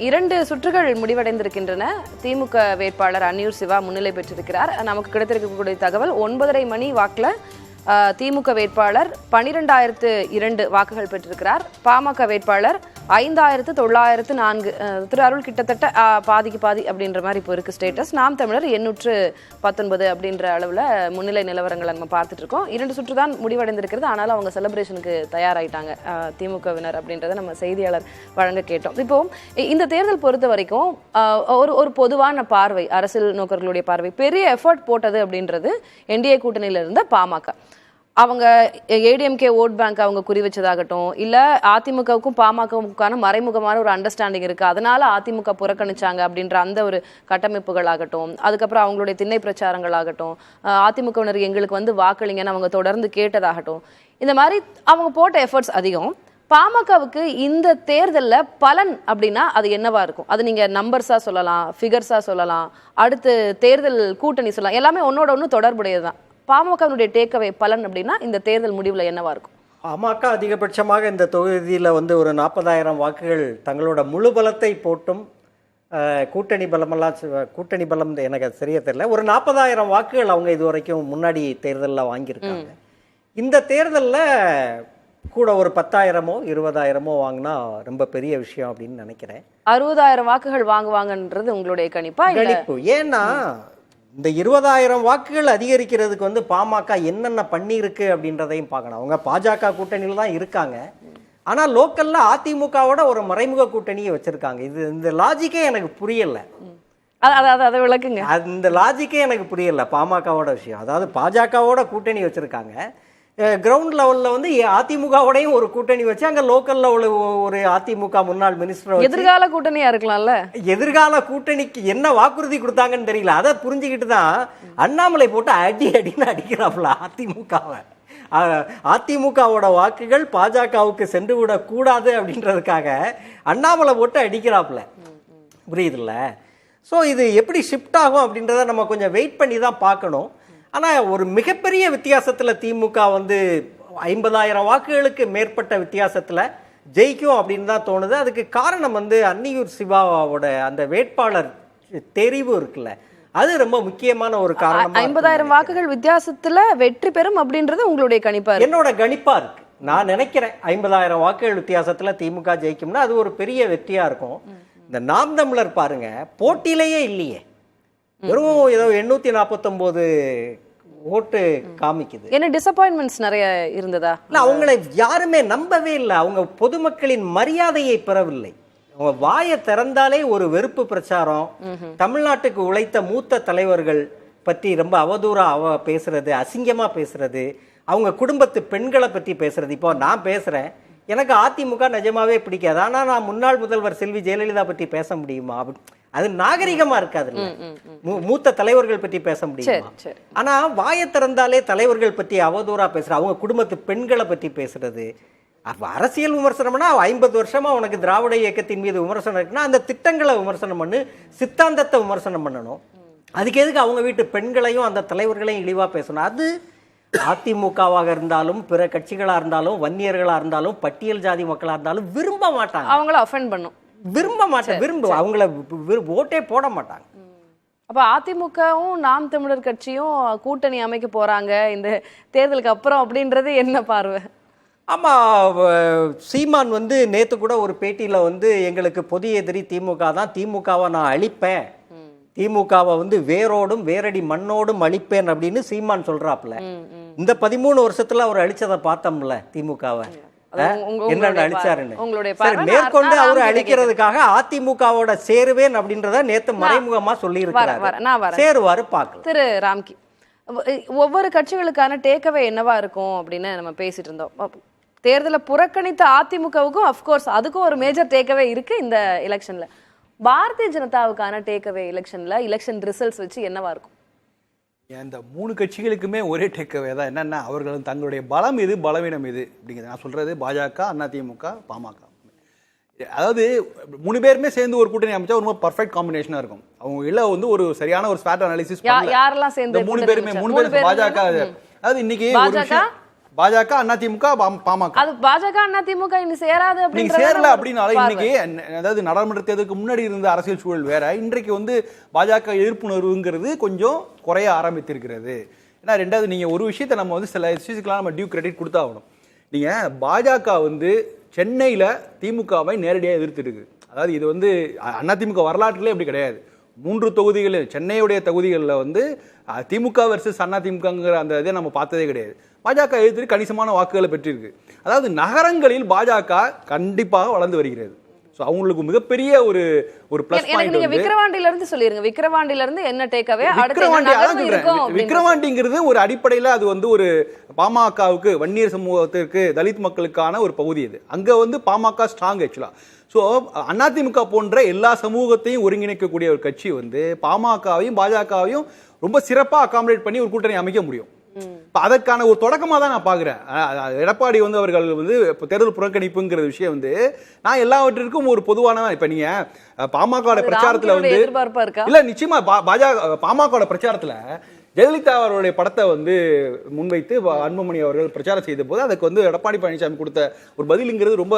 2 சுற்றுகள் முடிவடைந்திருக்கின்றன. திமுக வேட்பாளர் அன்னியூர் சிவா முன்னிலை பெற்றிருக்கிறார். நமக்கு கிடைத்திருக்கக்கூடிய தகவல் 9:30 மணி வாக்குல திமுக வேட்பாளர் 12,002 வாக்குகள் பெற்றிருக்கிறார். பாமக வேட்பாளர் 5,904. திரு அருள் கிட்டத்தட்ட பாதிக்கு பாதி அப்படின்ற மாதிரி இப்போ இருக்கு ஸ்டேட்டஸ். நாம் தமிழர் 819 அப்படின்ற அளவில் முன்னிலை நிலவரங்களை நம்ம பார்த்துட்டு இருக்கோம். 2 சுற்று தான் முடிவடைந்திருக்கிறது. ஆனாலும் அவங்க செலிப்ரேஷனுக்கு தயாராயிட்டாங்க திமுகவினர் அப்படின்றத நம்ம செய்தியாளர் வழங்க கேட்டோம். இப்போ இந்த தேர்தல் பொறுத்த வரைக்கும் ஒரு பொதுவான பார்வை, அரசியல் நோக்கர்களுடைய பார்வை, பெரிய எஃபர்ட் போட்டது அப்படின்றது என்டிஏ கூட்டணியில இருந்த பாமக. அவங்க ஏடிஎம்கே ஓட் பேங்க் அவங்க குறி வச்சதாகட்டும், இல்லை அதிமுகவுக்கும் பாமகவுக்கான மறைமுகமான ஒரு அண்டர்ஸ்டாண்டிங் இருக்கு, அதனால அதிமுக புறக்கணிச்சாங்க அப்படின்ற அந்த ஒரு கட்டமைப்புகள் ஆகட்டும், அதுக்கப்புறம் அவங்களுடைய திண்ணை பிரச்சாரங்கள் ஆகட்டும், அதிமுகவினர் எங்களுக்கு வந்து வாக்களிங்கன்னு அவங்க தொடர்ந்து கேட்டதாகட்டும், இந்த மாதிரி அவங்க போட்ட எஃபர்ட்ஸ் அதிகம். பாமகவுக்கு இந்த தேர்தலில் பலன் அப்படின்னா அது என்னவா இருக்கும்? அது நீங்க நம்பர்ஸா சொல்லலாம், ஃபிகர்ஸா சொல்லலாம், அடுத்து தேர்தல் கூட்டணி சொல்லலாம், எல்லாமே ஒன்னோட ஒன்று தொடர்புடையதுதான். பாமகனுடைய டேக்அவே பலன் அப்படின்னா இந்த தேர்தல் முடிவில் என்னவா இருக்கும்? பாமக அதிகபட்சமாக இந்த தொகுதியில் வந்து ஒரு 40,000 வாக்குகள் தங்களோட முழு பலத்தை போட்டும், கூட்டணி பலம் எனக்கு சரியா தெரியல, ஒரு 40,000 வாக்குகள் அவங்க இது வரைக்கும் முன்னாடி தேர்தலில் வாங்கியிருக்காங்க. இந்த தேர்தலில் கூட ஒரு 10,000மோ 20,000மோ வாங்கினா ரொம்ப பெரிய விஷயம் அப்படின்னு நினைக்கிறேன். 60,000 வாக்குகள் வாங்குவாங்கன்றது உங்களுடைய கணிப்பு? ஏன்னா இந்த 20,000 வாக்குகள் அதிகரிக்கிறதுக்கு வந்து பாமக என்னென்ன பண்ணியிருக்கு அப்படின்றதையும் பார்க்கணும். அவங்க பாஜக கூட்டணியில் தான் இருக்காங்க, ஆனால் லோக்கல்ல அதிமுகவோட ஒரு மறைமுக கூட்டணியை வச்சிருக்காங்க. இந்த லாஜிக்கே எனக்கு புரியல. அதை விளக்குங்க. இந்த லாஜிக்கே எனக்கு புரியல பாமகவோட விஷயம். அதாவது பாஜகவோட கூட்டணி வச்சிருக்காங்க, கிரவுண்ட் லெவலில் வந்து அதிமுகவோடையும் ஒரு கூட்டணி வச்சு அங்கே லோக்கல்ல ஒரு அதிமுக முன்னாள் மினிஸ்டர் எதிர்கால கூட்டணியா இருக்கலாம்ல. எதிர்கால கூட்டணிக்கு என்ன வாக்குறுதி கொடுத்தாங்கன்னு தெரியல. அதை புரிஞ்சுக்கிட்டு தான் அண்ணாமலை போட்டு அடின்னு அடிக்கிறாப்புல அதிமுகவை. அதிமுகவோட வாக்குகள் பாஜகவுக்கு சென்று விடக்கூடாது அப்படின்றதுக்காக அண்ணாமலை போட்டு அடிக்கிறாப்புல, புரியுதுல்ல? ஸோ இது எப்படி ஷிஃப்ட் ஆகும் அப்படின்றத நம்ம கொஞ்சம் வெயிட் பண்ணி தான் பார்க்கணும். ஆனால் ஒரு மிகப்பெரிய வித்தியாசத்தில் திமுக வந்து 50,000 வாக்குகளுக்கு மேற்பட்ட வித்தியாசத்தில் ஜெயிக்கும் அப்படின்னு தான் தோணுது. அதுக்கு காரணம் வந்து அன்னியூர் சிவாவோட அந்த வேட்பாளர் தெரிவு இருக்குல்ல, அது ரொம்ப முக்கியமான ஒரு காரணம். 50,000 வாக்குகள் வித்தியாசத்தில் வெற்றி பெறும் அப்படின்றது உங்களுடைய கணிப்பா? என்னோட கணிப்பா இருக்கு. நான் நினைக்கிறேன் 50,000 வாக்குகள் வித்தியாசத்தில் திமுக ஜெயிக்கும்னா அது ஒரு பெரிய வெற்றியா இருக்கும். இந்த நாம் தமிழர் பாருங்க, போட்டியிலேயே இல்லையே, வெறும் ஏதோ 849 ஓட்டு காமிக்குது. என்ன டிசப்பாயின்மெண்ட்ஸ் நிறைய இருந்ததா? இல்ல, அவங்களை யாருமே நம்பவே இல்லை. அவங்க பொதுமக்களின் மரியாதையை பெறவில்லை. அவங்க வாயை திறந்தாலே ஒரு வெறுப்பு பிரச்சாரம், தமிழ்நாட்டுக்கு உழைத்த மூத்த தலைவர்கள் பற்றி ரொம்ப அவதூறா பேசுறது, அசிங்கமா பேசுறது, அவங்க குடும்பத்து பெண்களை பற்றி பேசுறது. இப்போ நான் பேசுறேன், எனக்கு அதிமுக நிஜமாவே பிடிக்காது, ஆனா நான் முன்னாள் முதல்வர் செல்வி ஜெயலலிதா பற்றி பேச முடியுமா? அது நாகரிகமா இருக்காது. மூத்த தலைவர்கள் பற்றி பேச முடியுமா? ஆனா வாயை திறந்தாலே தலைவர்கள் பற்றி அவதூறா பேசுற, அவங்க குடும்பத்து பெண்களை பற்றி பேசுறது. அரசியல் விமர்சனம்னா 50 வருஷமா உனக்கு திராவிட இயக்கத்தின் மீது விமர்சனம் இருக்குன்னா அந்த திட்டங்களை விமர்சனம் பண்ணு, சித்தாந்தத்தை விமர்சனம் பண்ணணும். அதுக்கு எதுக்கு அவங்க வீட்டு பெண்களையும் அந்த தலைவர்களையும் இழிவா பேசணும்? அது அதிமுகவாக இருந்தாலும் பிற கட்சிகளா இருந்தாலும் வன்னியர்களா இருந்தாலும் பட்டியல் ஜாதி மக்களா இருந்தாலும் விரும்ப மாட்டாங்க. அவங்கள அஃபெண்ட் பண்ணும், விரும்ப மாட்டாங்க, அவங்கள ஓட்டே போட மாட்டாங்க. அப்ப அதிமுகவும் நாம் தமிழர் கட்சியும் கூட்டணி அமைக்க போறாங்க இந்த தேர்தலுக்கு அப்புறம் அப்படின்றது என்ன பார்வை? ஆமா, சீமான் வந்து நேத்து கூட ஒரு பேட்டியில வந்து எங்களுக்கு பொது எதிரி திமுக தான், திமுகவை நான் அழிப்பேன், திமுகவை வந்து வேரோடும் வேரடி மண்ணோடும் அழிப்பேன் அப்படின்னு சீமான் சொல்றாப்புல. இந்த 13 வருஷத்துல அவர் அழிச்சதை பார்த்தோம்ல திமுகவை, என்னென்ன அழிச்சாருன்னு. மேற்கொண்டு அவரு அழிக்கிறதுக்காக அதிமுகவோட சேருவேன் அப்படின்றத நேத்து மறைமுகமா சொல்லி இருக்காரு. சேருவாரு பார்க்கலாம். திரு ராம்கி, ஒவ்வொரு கட்சிகளுக்கான டேக்அவே என்னவா இருக்கும் அப்படின்னு நம்ம பேசிட்டு இருந்தோம். தேர்தலை புறக்கணித்த அதிமுகவுக்கும் அப்கோர்ஸ் அதுக்கும் ஒரு மேஜர் டேக்அவே இருக்கு இந்த எலெக்ஷன்ல. பாரதிய ஜனதாவுக்கான டேக்அவே எலெக்ஷன் ரிசல்ட்ஸ் வச்சு என்னவா இருக்கும்? இந்த 3 கட்சிகளுக்குமே ஒரே டேக்அவே தான். என்னன்னா அவர்கள் தங்களுடைய பலம் எது பலவீனம் எது அப்படிங்கிறது. நான் சொல்றது பாஜக, அதிமுக, பாமக. அதாவது 3 பேருமே சேர்ந்து ஒரு கூட்டணி அமைச்சா ஒரு பர்ஃபெக்ட் காம்பினேஷனா இருக்கும். அவங்க இல்ல வந்து ஒரு சரியான ஒரு ஸ்வாட் அனாலிசிஸ் யாரெல்லாம் சேர்ந்து 3 பேருமே பாஜக. அதாவது இன்னைக்கு பாஜக, அதிமுக, பாமக. அது பாஜக அதிமுக இன்னும் சேராது நீங்க அப்படின்றது சேரல அப்படின்னால இன்னைக்கு அதாவது நாடாளுமன்ற தேர்தலுக்கு முன்னாடி இருந்த அரசியல் சூழல் வேற. இன்றைக்கு வந்து பாஜக எதிர்ப்புணர்வுங்கிறது கொஞ்சம் குறைய ஆரம்பித்திருக்கிறது. ஏன்னா ரெண்டாவது நீங்க ஒரு விஷயத்தை நம்ம வந்து சில விஷயத்துக்கெல்லாம் நம்ம டியூ கிரெடிட் கொடுத்தாகணும். நீங்க பாஜக வந்து சென்னையில திமுகவை நேரடியாக எதிர்த்துருக்கு. அதாவது இது வந்து அதிமுக வரலாற்றிலே அப்படி கிடையாது. 3 தொகுதிகள் சென்னையுடைய தொகுதிகளில் வந்து திமுக வெர்சஸ் அதிமுகங்கிற அந்த இதை நம்ம பார்த்ததே கிடையாது. பாஜக எதிர்த்து கணிசமான வாக்குகளை பெற்றிருக்கு. அதாவது நகரங்களில் பாஜக கண்டிப்பாக வளர்ந்து வருகிறது. ஸோ அவங்களுக்கு மிகப்பெரிய ஒரு பிளஸ் பாயிண்ட். நீங்க விக்கிரவாண்டியில இருந்து சொல்லிருங்க. விக்கிரவாண்டியில இருந்து என்ன டேக்அவே? விக்கிரவாண்டிங்கிறது ஒரு அடிப்படையில் அது வந்து ஒரு பாமகவுக்கு, வன்னியர் சமூகத்திற்கு, தலித் மக்களுக்கான ஒரு பகுதி. அது அங்க வந்து பாமக ஸ்ட்ராங் ஆக்சுவலா. ஸோ அதிமுக போன்ற எல்லா சமூகத்தையும் ஒருங்கிணைக்கக்கூடிய ஒரு கட்சி வந்து பாமகவையும் பாஜகவையும் ரொம்ப சிறப்பாக அகாமடேட் பண்ணி ஒரு கூட்டணி அமைக்க முடியும். அதற்கான ஒரு தொடக்கமாக தான் நான் பார்க்குறேன். எடப்பாடி வந்து அவர்கள் வந்து தேர்தல் புறக்கணிப்புங்கிற விஷயம் வந்து நான் எல்லாவற்றிற்கும் ஒரு பொதுவான, இப்போ நீங்க பாமக பிரச்சாரத்தில் வந்து இல்ல நிச்சயமா பாமக பிரச்சாரத்தில் ஜெயலலிதா அவருடைய படத்தை வந்து முன்வைத்து அன்புமணி அவர்கள் பிரச்சாரம் செய்த போது அதுக்கு வந்து எடப்பாடி பழனிசாமி கொடுத்த ஒரு பதிலுங்கிறது ரொம்ப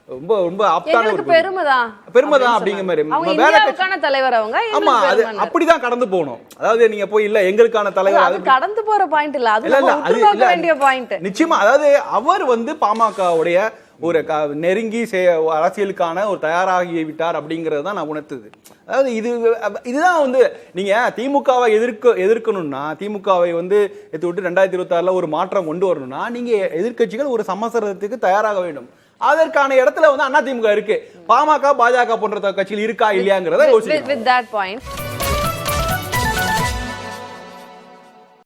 ரொம்ப ரொம்ப ஆப்டான ஒரு பெருமைதான் அப்படிங்கிற மாதிரி தலைவர் அவங்க. ஆமா, அது அப்படிதான் கடந்து போகணும். அதாவது நீங்க போய் இல்ல எங்களுக்கான தலைவர் அது கடந்து போற பாயிண்ட் இல்ல, அது உற்று வேண்டிய பாயிண்ட். நிச்சயமா அதாவது அவர் வந்து பாமகவுடைய ஒரு நெருங்கி அரசியலுக்கான ஒரு தயாராகி விட்டார் அப்படிங்கறது தான் நான் உணர்த்துது. அதாவது இதுதான் வந்து நீங்க திமுகவை எதிர்க்கணும்னா, திமுகவை வந்து எடுத்து விட்டு 2026 ஒரு மாற்றம் கொண்டு வரணும்னா நீங்க எதிர்க்கட்சிகள் ஒரு சமசரத்துக்கு தயாராக வேண்டும். அதற்கான இடத்துல வந்து அதிமுக இருக்கு. பாமக, பாஜக போன்ற கட்சியில் இருக்கா இல்லையாங்கிறத யோசிக்கணும். With that point